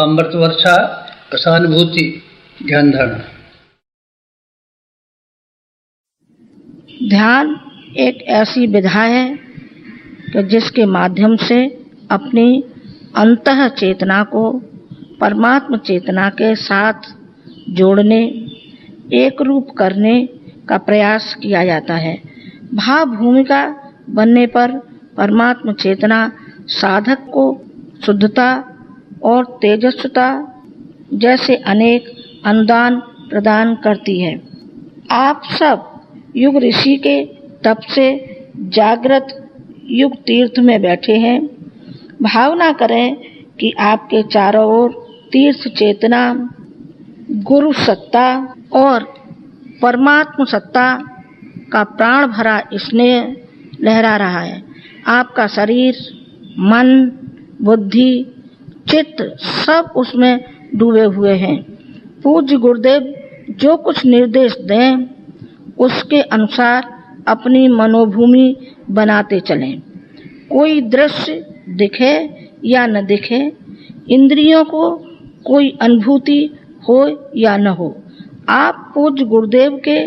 अमृत वर्षा रसानुभूति ध्यान धारणा। ध्यान एक ऐसी विधा है कि जिसके माध्यम से अपनी अंतः चेतना को परमात्म चेतना के साथ जोड़ने, एक रूप करने का प्रयास किया जाता है। भाव भूमिका बनने पर परमात्म चेतना साधक को शुद्धता और तेजस्विता जैसे अनेक अनुदान प्रदान करती है। आप सब युग ऋषि के तप से जागृत युग तीर्थ में बैठे हैं। भावना करें कि आपके चारों ओर तीर्थ चेतना, गुरु सत्ता और परमात्म सत्ता का प्राण भरा स्नेह लहरा रहा है। आपका शरीर, मन, बुद्धि, चित्त सब उसमें डूबे हुए हैं। पूज्य गुरुदेव जो कुछ निर्देश दें उसके अनुसार अपनी मनोभूमि बनाते चलें। कोई दृश्य दिखे या न दिखे, इंद्रियों को कोई अनुभूति हो या न हो, आप पूज्य गुरुदेव के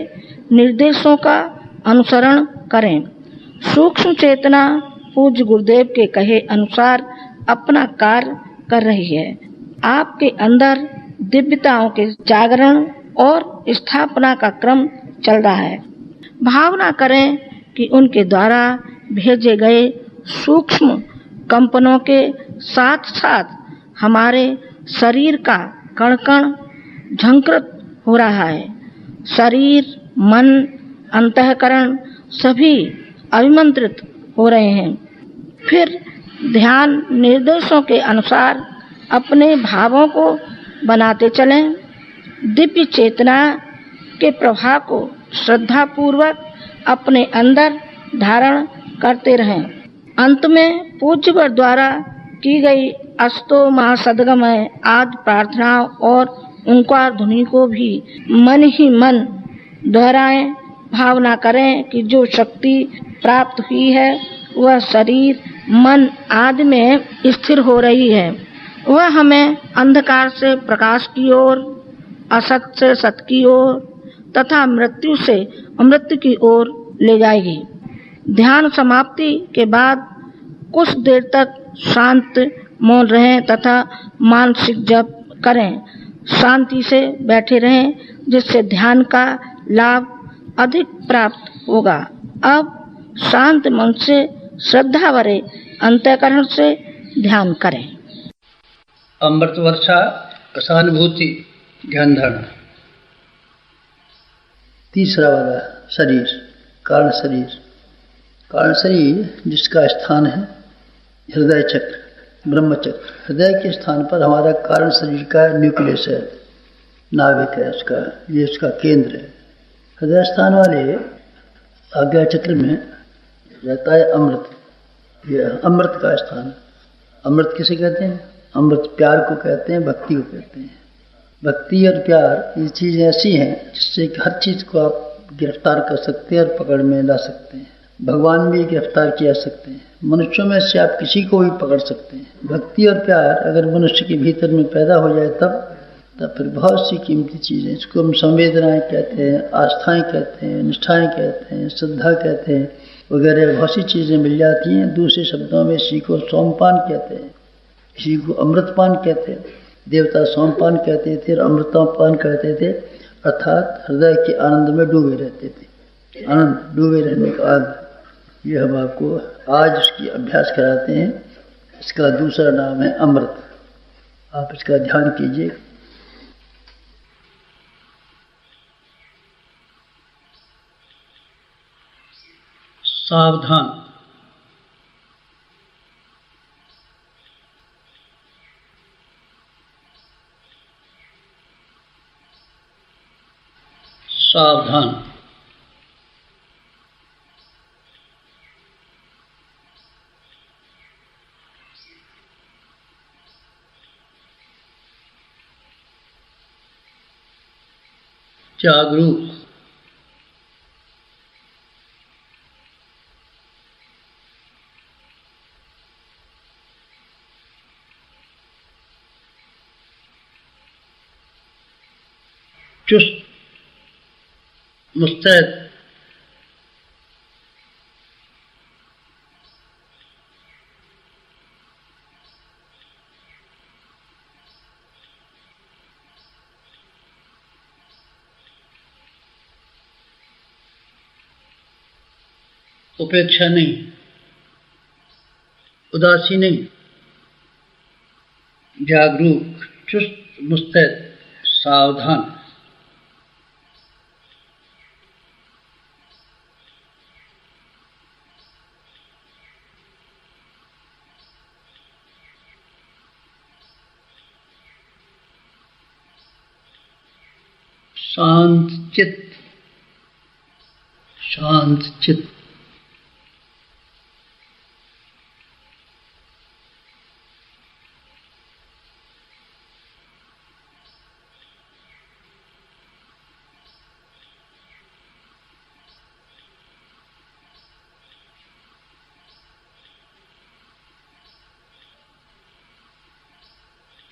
निर्देशों का अनुसरण करें। सूक्ष्म चेतना पूज्य गुरुदेव के कहे अनुसार अपना कार्य कर रही है। आपके अंदर दिव्यताओं के जागरण और स्थापना का क्रम चल रहा है। भावना करें कि उनके द्वारा भेजे गए सूक्ष्म कंपनों के साथ साथ हमारे शरीर का कण कण झंकृत हो रहा है। शरीर, मन, अंतःकरण सभी अभिमंत्रित हो रहे हैं। फिर ध्यान निर्देशों के अनुसार अपने भावों को बनाते चलें। दिव्य चेतना के प्रभाव को श्रद्धापूर्वक अपने अंदर धारण करते रहें। अंत में पूज्यवर द्वारा की गई अस्तो महासद्गमय आदि प्रार्थनाओं और ओंकार ध्वनि को भी मन ही मन दोहराएं। भावना करें कि जो शक्ति प्राप्त हुई है वह शरीर, मन आदि में स्थिर हो रही है। वह हमें अंधकार से प्रकाश की ओर, असत से सत की ओर तथा मृत्यु से अमृत की ओर ले जाएगी। ध्यान समाप्ति के बाद कुछ देर तक शांत मौन रहें तथा मानसिक जप करें। शांति से बैठे रहें जिससे ध्यान का लाभ अधिक प्राप्त होगा। अब शांत मन से श्रद्धा भरे अंतःकरण से ध्यान करें। अमृत वर्षा रसानुभूति ध्यान धारणा। तीसरा वाला शरीर, कारण शरीर। कारण शरीर जिसका स्थान है हृदय चक्र, ब्रह्म चक्र। हृदय के स्थान पर हमारा कारण शरीर का न्यूक्लियस है, नाभिक है उसका, ये उसका केंद्र है। हृदय स्थान वाले आज्ञा चक्र में रहता है अमृत। ये अमृत का स्थान। अमृत किसे कहते हैं? अमृत प्यार को कहते हैं, भक्ति को कहते हैं। भक्ति और प्यार ये चीज़ ऐसी हैं जिससे हर चीज़ को आप गिरफ्तार कर सकते हैं और पकड़ में ला सकते हैं। भगवान भी गिरफ्तार किया सकते हैं। मनुष्यों में से आप किसी को भी पकड़ सकते हैं। भक्ति और प्यार अगर मनुष्य के भीतर में पैदा हो जाए तब फिर बहुत सी कीमती चीज़ें, इसको हम संवेदनाएं कहते हैं, आस्थाएं कहते हैं, निष्ठाएं कहते हैं, श्रद्धा कहते हैं, वगैरह बहुत सी चीज़ें मिल जाती हैं। दूसरे शब्दों में इसी को सोमपान कहते हैं, इसी को अमृतपान कहते हैं। देवता सोमपान कहते थे और अमृतपान कहते थे, अर्थात हृदय के आनंद में डूबे रहते थे। आनंद, डूबे रहने का आनंद, ये हम आपको आज उसकी अभ्यास कराते हैं। इसका दूसरा नाम है अमृत। आप इसका ध्यान कीजिए। सावधान। सावधान। जागरूक। मुस्तैद, उपेक्षा नहीं, उदासी नहीं, जागरूक, चुस्त, मुस्तैद, सावधान। शांत चित्त, शांत चित्त।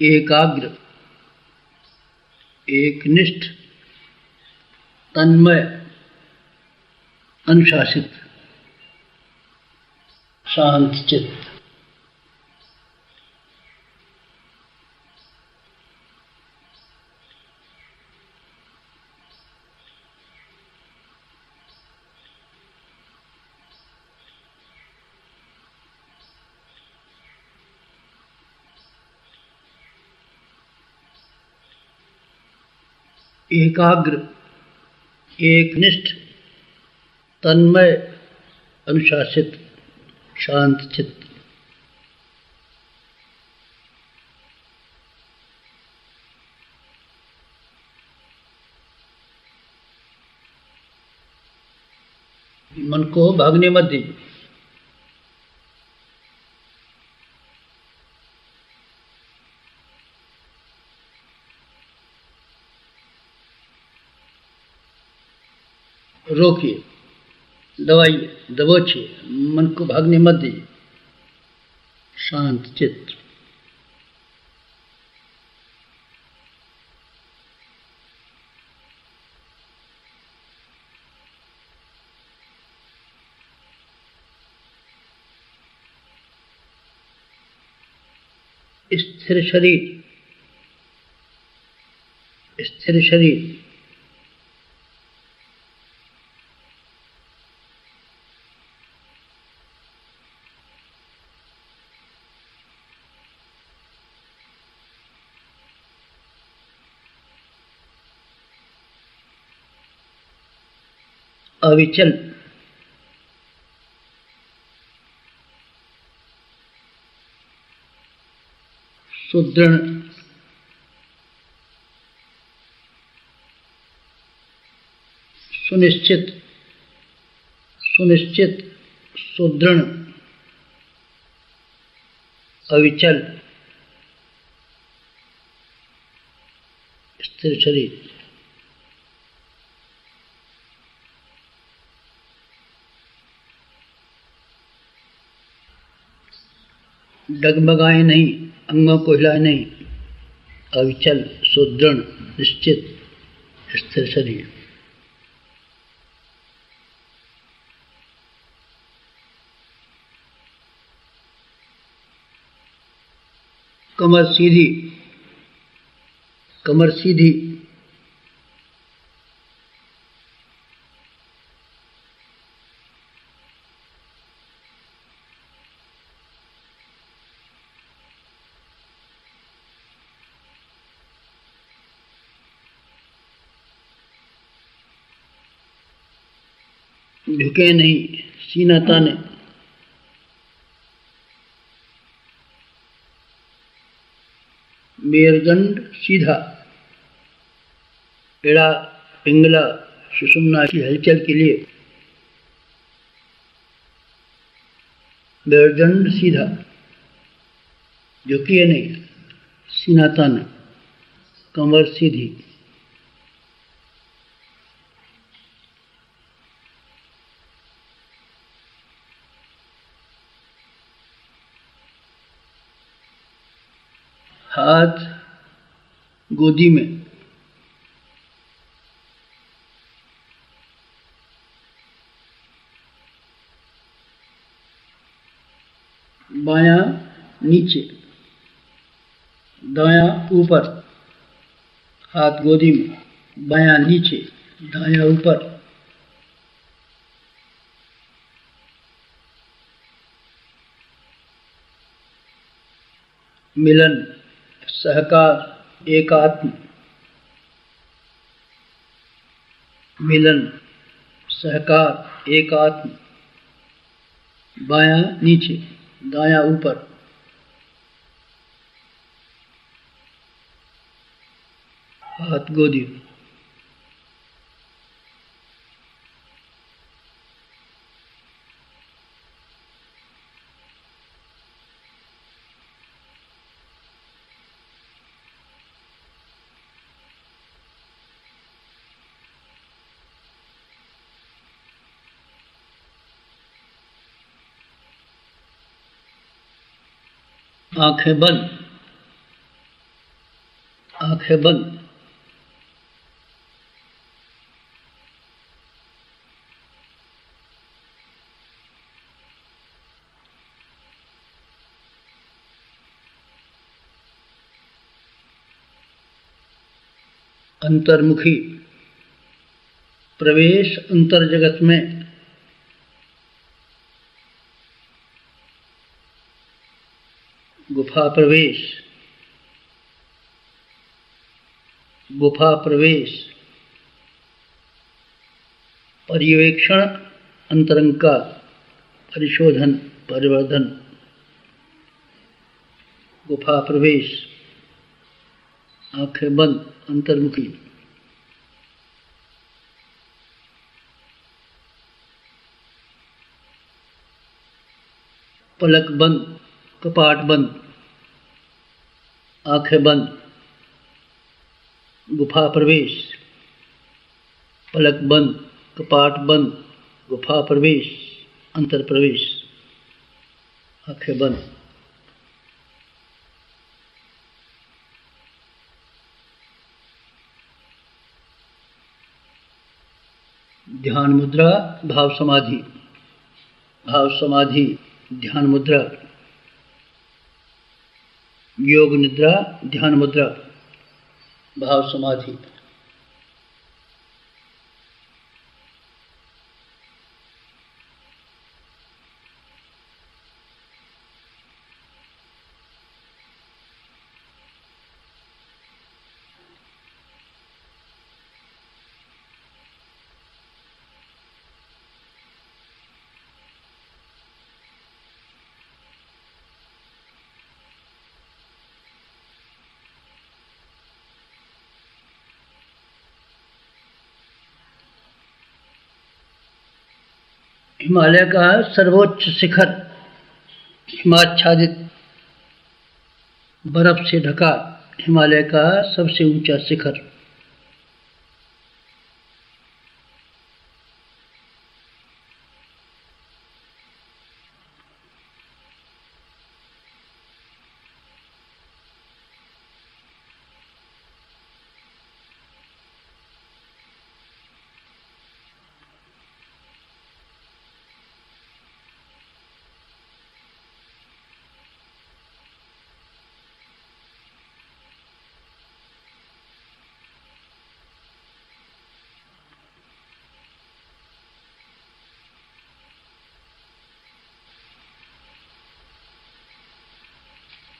एकाग्र, एकनिष्ठ, तन्मय, अनुशासित, शांत चित्त। एकाग्र, एकनिष्ठ, तन्मय, अनुशासित, शांत चित्त। मन को भागने मत दीजिए। रोकिए, दबाइए, दबोचिए, मन को भागने मत दीजिए। शांत चित्त। स्थिर शरीर, स्थिर शरीर। अविचल, सुदृढ़, सुनिश्चित, सुनिश्चित, सुदृढ़, अविचल, स्थिर शरीर। डगमगाए नहीं, अंगों को हिलाए नहीं। अविचल, सुदृढ़, निश्चित, स्थिर शरीर। कमर सीधी, कमर सीधी। झुके नहीं, सीना ताने। मेरुदंड सीधा। एड़ा, पिंगला, सुषुम्ना की हलचल के लिए मेरुदंड सीधा, झुकिए नहीं, सीना ताने, कमर सीधी। हाथ गोदी में। बायां नीचे, दायां ऊपर, हाथ गोदी में, बायां नीचे, दायां ऊपर। मिलन, सहकार, एकात्म। मिलन, सहकार, एकात्म। बायां नीचे, दायां ऊपर। हाथ गोदी में। आंखें बंद, आंखें बंद। अंतर्मुखी, प्रवेश अंतर जगत में। गुफा प्रवेश, गुफा प्रवेश। पर्यवेक्षण अंतरंग का, परिशोधन, परिवर्धन। गुफा प्रवेश, आंखें बंद, अंतर्मुखी। पलक बंद, कपाट बंद, आंखें बंद। गुफा प्रवेश, पलक बंद, कपाट बंद, गुफा प्रवेश, अंतर प्रवेश, आंखें बंद। ध्यान मुद्रा, भाव समाधि। भाव समाधि, ध्यान मुद्रा। योग निद्रा, ध्यान मुद्रा, भाव समाधि। हिमालय का सर्वोच्च शिखर, हिमाच्छादित बर्फ से ढका हिमालय का सबसे ऊंचा शिखर।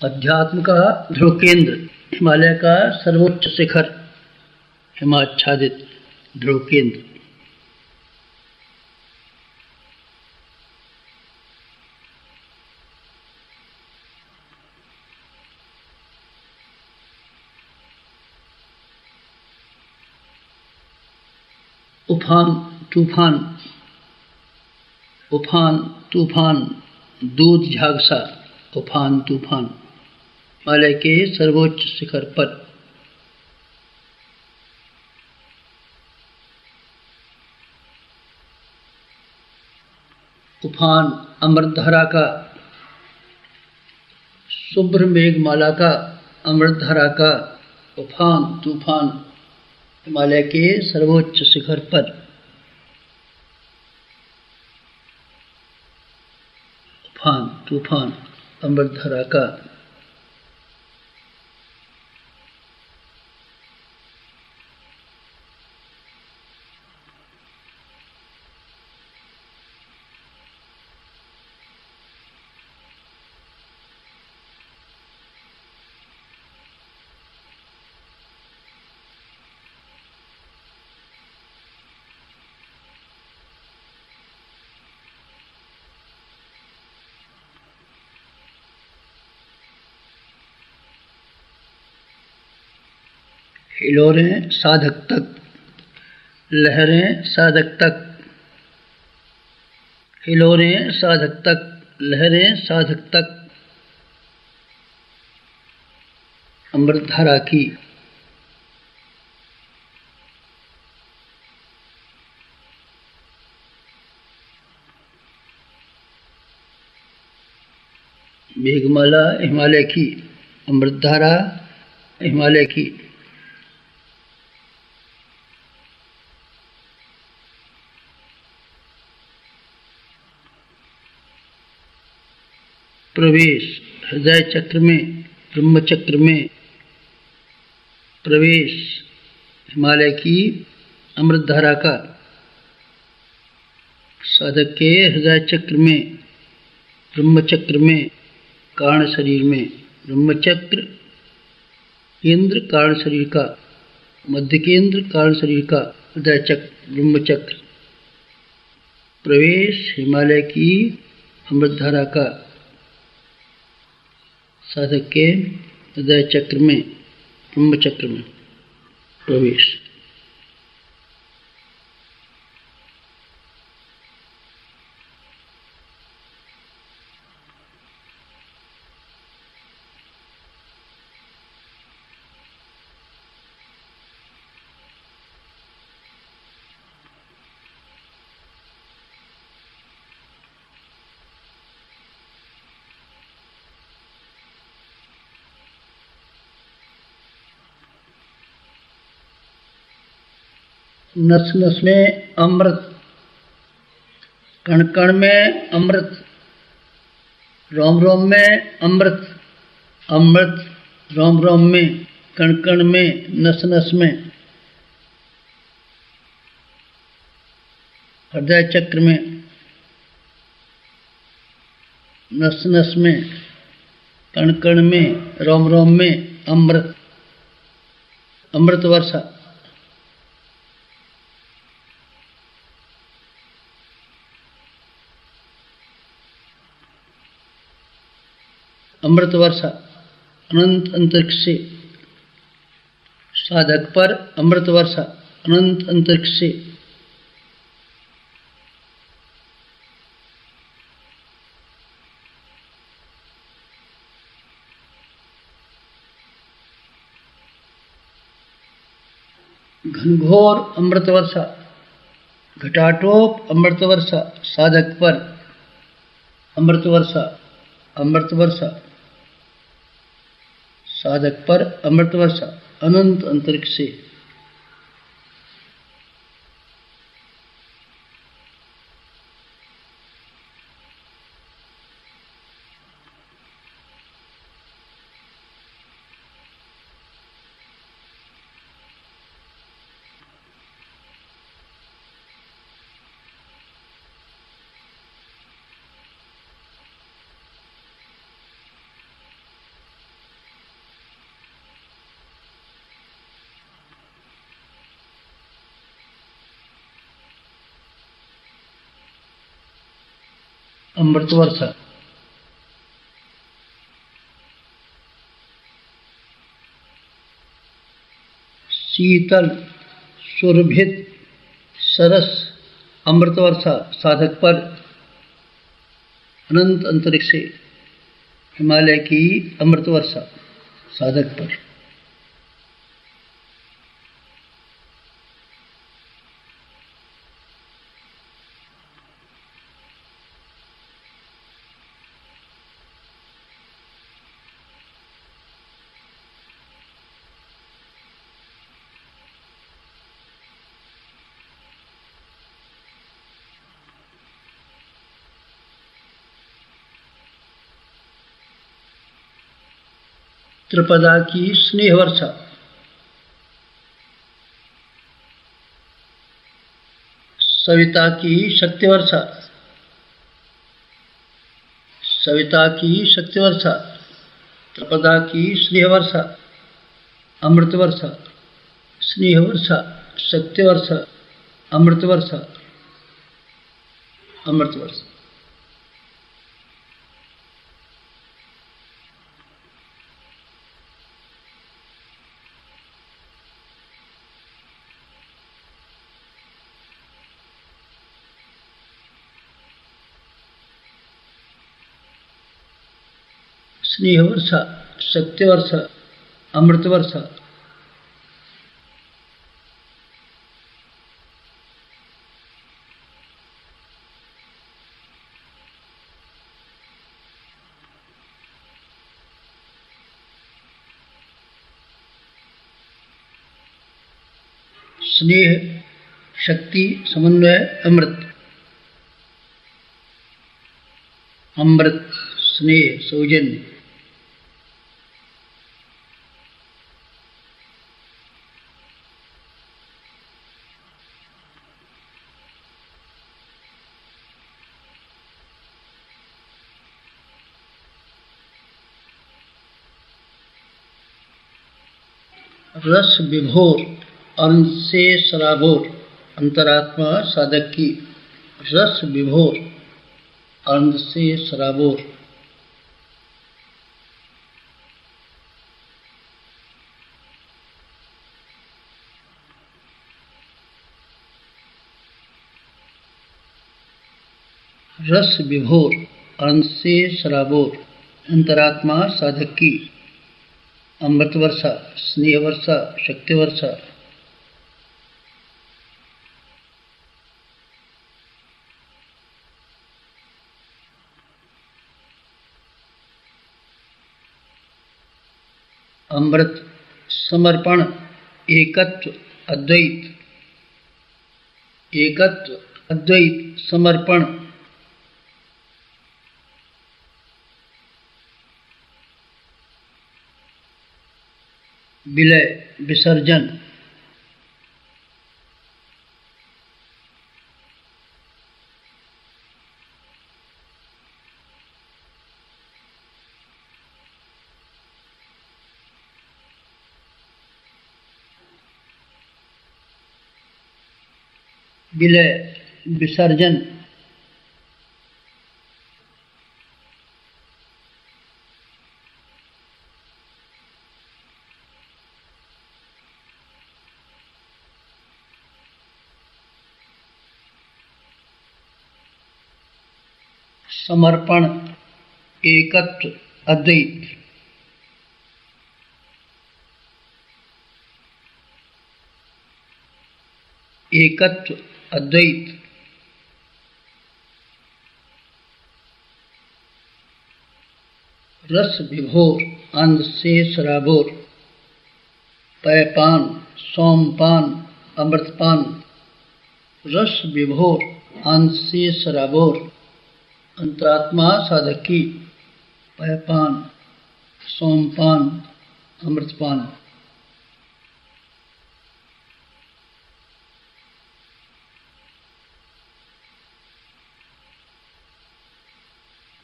अध्यात्म का ध्रुव केंद्र, हिमालय का सर्वोच्च शिखर, हिमाच्छादित ध्रुव केंद्र। उफान तूफान, उफान तूफान, दूध झागसा, उफान तूफान, हिमालय के सर्वोच्च शिखर पर। उफान अमृतधारा का, शुभ्र मेघमाला का, अमृतधारा का उफान तूफान, हिमालय के सर्वोच्च शिखर पर। उफान तूफान। अमृतधारा का हिलोरें साधक तक, लहरें साधक तक, हिलोरें साधक तक, लहरें साधक तक, अमृतधारा की मेघमाला हिमालय की, अमृतधारा हिमालय की, प्रवेश हृदय चक्र में, ब्रह्म चक्र में प्रवेश हिमालय की अमृतधारा का साधक के हृदय चक्र में, ब्रह्म चक्र में, कारण शरीर में, ब्रह्म चक्र केंद्र कारण शरीर का, मध्य केंद्र कारण शरीर का हृदय चक्र, ब्रह्म चक्र, प्रवेश हिमालय की अमृतधारा का साधक के हृदय चक्र में, ब्रह्म चक्र में प्रवेश। नस नस में अमृत, कण कण में अमृत, रोम रोम में अमृत, अमृत रोम रोम में, कण कण में, नस नस में, हृदय चक्र में, नस नस में, कण कण में, रोम रोम में अमृत, अमृत वर्षा। अमृत वर्षा अनंत अंतरिक्ष से साधक पर, अमृत वर्षा अनंत अंतरिक्ष से घनघोर अमृत वर्षा, घटाटोप अमृत वर्षा साधक पर, अमृत वर्षा, अमृत वर्षा साधक पर, अमृत वर्षा अनंत अंतरिक्ष से अमृत वर्षा। शीतल सुरभित सरस अमृत वर्षा साधक पर, अनंत अंतरिक्ष से हिमालय की अमृत वर्षा साधक पर। त्रिपदा की स्नेह वर्षा, सविता की शक्ति वर्षा, सविता की शक्ति वर्षा, त्रिपदा की स्नेह वर्षा, अमृत वर्षा, स्नेह वर्षा, शक्ति वर्षा, अमृत वर्षा, अमृत वर्षा। स्नेह वर्षा, शक्ति वर्षा, अमृत वर्षा। स्नेह, शक्ति, समन्वय, अमृत। अमृत, स्नेह, सौजन्य। रस विभोर, अनंत से सराबोर, अंतरात्मा साधक की। रस विभोर, अनंत से सराबोर। रस विभोर, अनंत से सराबोर, अंतरात्मा साधक की। अमृत वर्षा, स्नेह वर्षा, शक्ति वर्षा। अमृत, समर्पण, एकत्व, अद्वैत। एकत्व, अद्वैत, समर्पण। विलय, विसर्जन। विलय, विसर्जन। समर्पण, एकत्व, अद्वैत। एकत्व, अद्वैत। रस विभोर, आनंद से सराबोर। पैपान, सोमपान, अमृतपान। रस विभोर, आनंद से सराबोर, अंतरात्मा साधक की। पैपान, सोमपान, अमृतपान।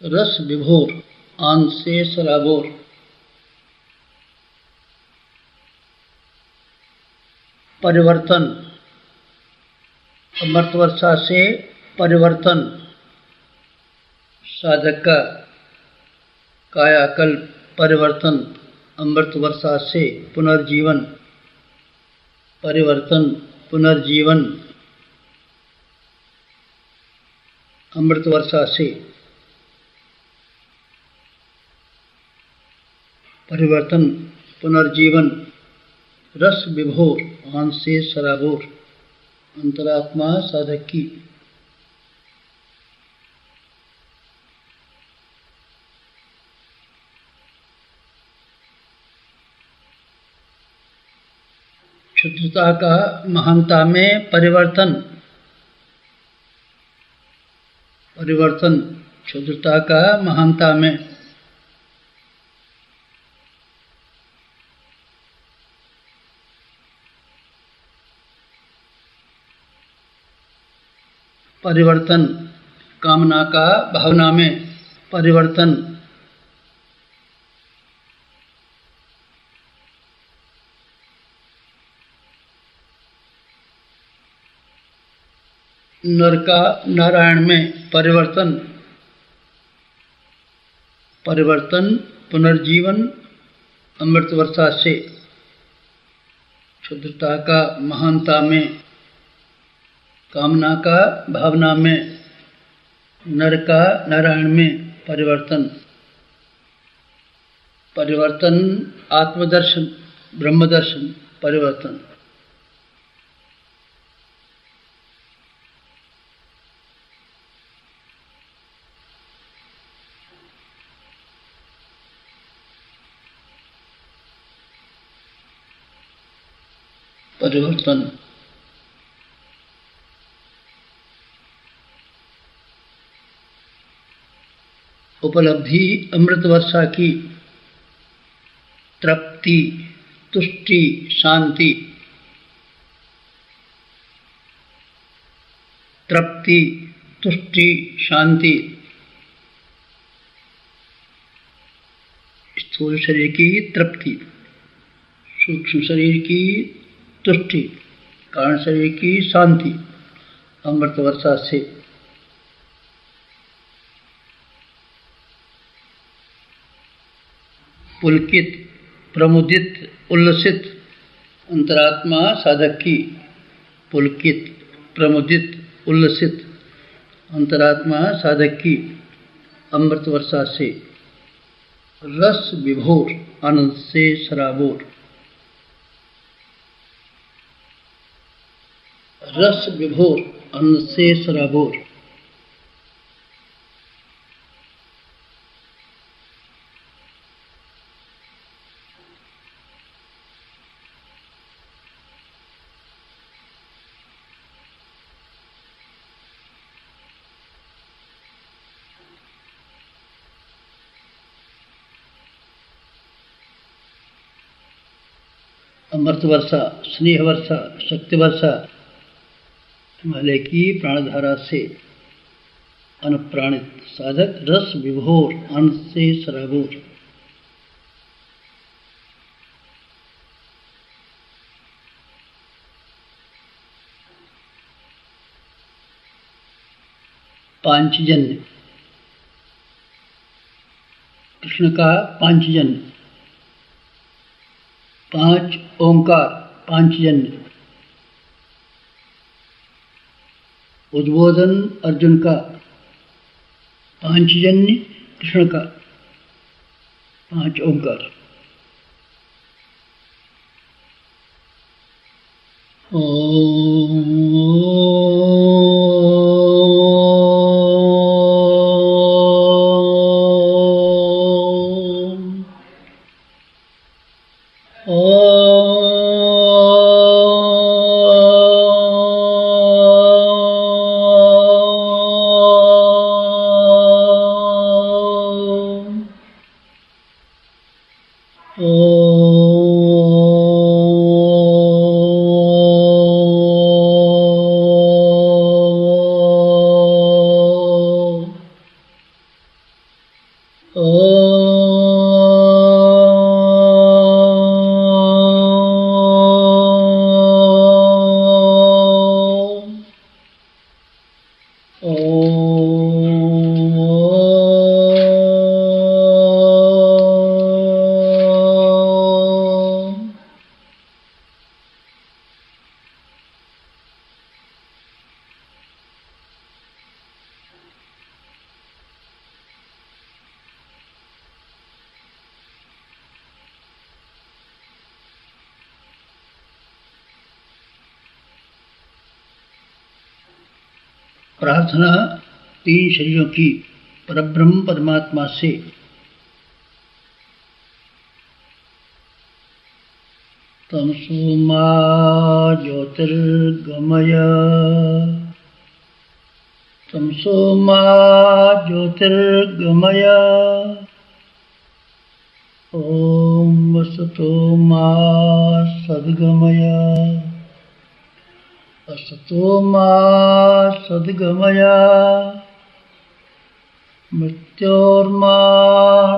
रस विभोर, आनंद से सराबोर। परिवर्तन, अमृत वर्षा से परिवर्तन। साधक का कायाकल्प परिवर्तन, अमृत वर्षा से पुनर्जीवन। परिवर्तन, पुनर्जीवन, अमृत वर्षा से। परिवर्तन, पुनर्जीवन। रस विभोर, आनंद से सराबोर, अंतरात्मा साधक की। क्षुद्रता का महानता में परिवर्तन। परिवर्तन, क्षुद्रता का महानता में। परिवर्तन, कामना का भावना में परिवर्तन, नर का नारायण में परिवर्तन, परिवर्तन पुनर्जीवन अमृत वर्षा से, क्षुद्रता का महानता में, कामना का भावना में, नर का नारायण में परिवर्तन, परिवर्तन आत्मदर्शन ब्रह्मदर्शन परिवर्तन, परिवर्तन, उपलब्धि अमृत वर्षा की, तृप्ति, तुष्टि, शांति, तृप्ति, तुष्टि, शांति, स्थूल शरीर की तृप्ति, सूक्ष्म शरीर की तुष्टि, कारण शरीर की शांति अमृत वर्षा से, पुलकित, प्रमुदित, उल्लसित अंतरात्मा साधक की, पुलकित, प्रमुदित, उल्लसित अंतरात्मा साधक की अमृत वर्षा से, रस विभोर आनंद से सराबोर, रस विभोर आनंद से सराबोर, अमृत वर्षा, स्नेह वर्षा, शक्ति वर्षा हिमालय की प्राणधारा से अनुप्राणित साधक रस विभोर आनंद से सराबोर, पांचजन्य, कृष्ण का पांचजन्य, पांच ओंकार पांचजन्य, उद्बोधन अर्जुन का, पांचजन्य कृष्ण का, पांच ओंकार। प्रार्थना तीन शरीरों की परब्रह्म परमात्मा से, तमसो मा ज्योतिर्गमय, तमसो मा ज्योतिर्गमय, ओम वसतो मा सद्गमय, असतो मा सद्गमय मृत्योर्मा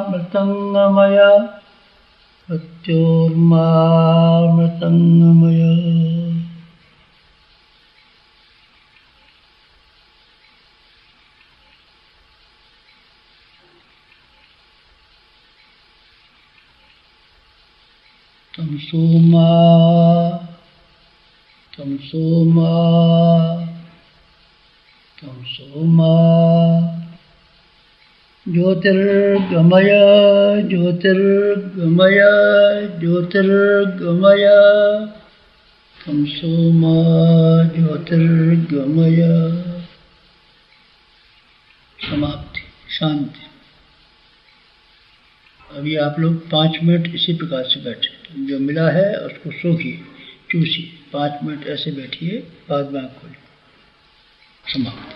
मृतङ्गमय मृत्योर्मा मृतङ्गमय। तमसो मा तमसो मा तमसो मा ज्योतिर्गमय ज्योतिर्गमय ज्योतिर्गमय तमसो मा ज्योतिर्गमय। समाप्ति, शांति। अभी आप लोग 5 मिनट इसी प्रकार से बैठे, जो मिला है उसको सोखिए, चूसिए। 5 मिनट ऐसे बैठिए, बाद में आँख खोलिए। समाप्त।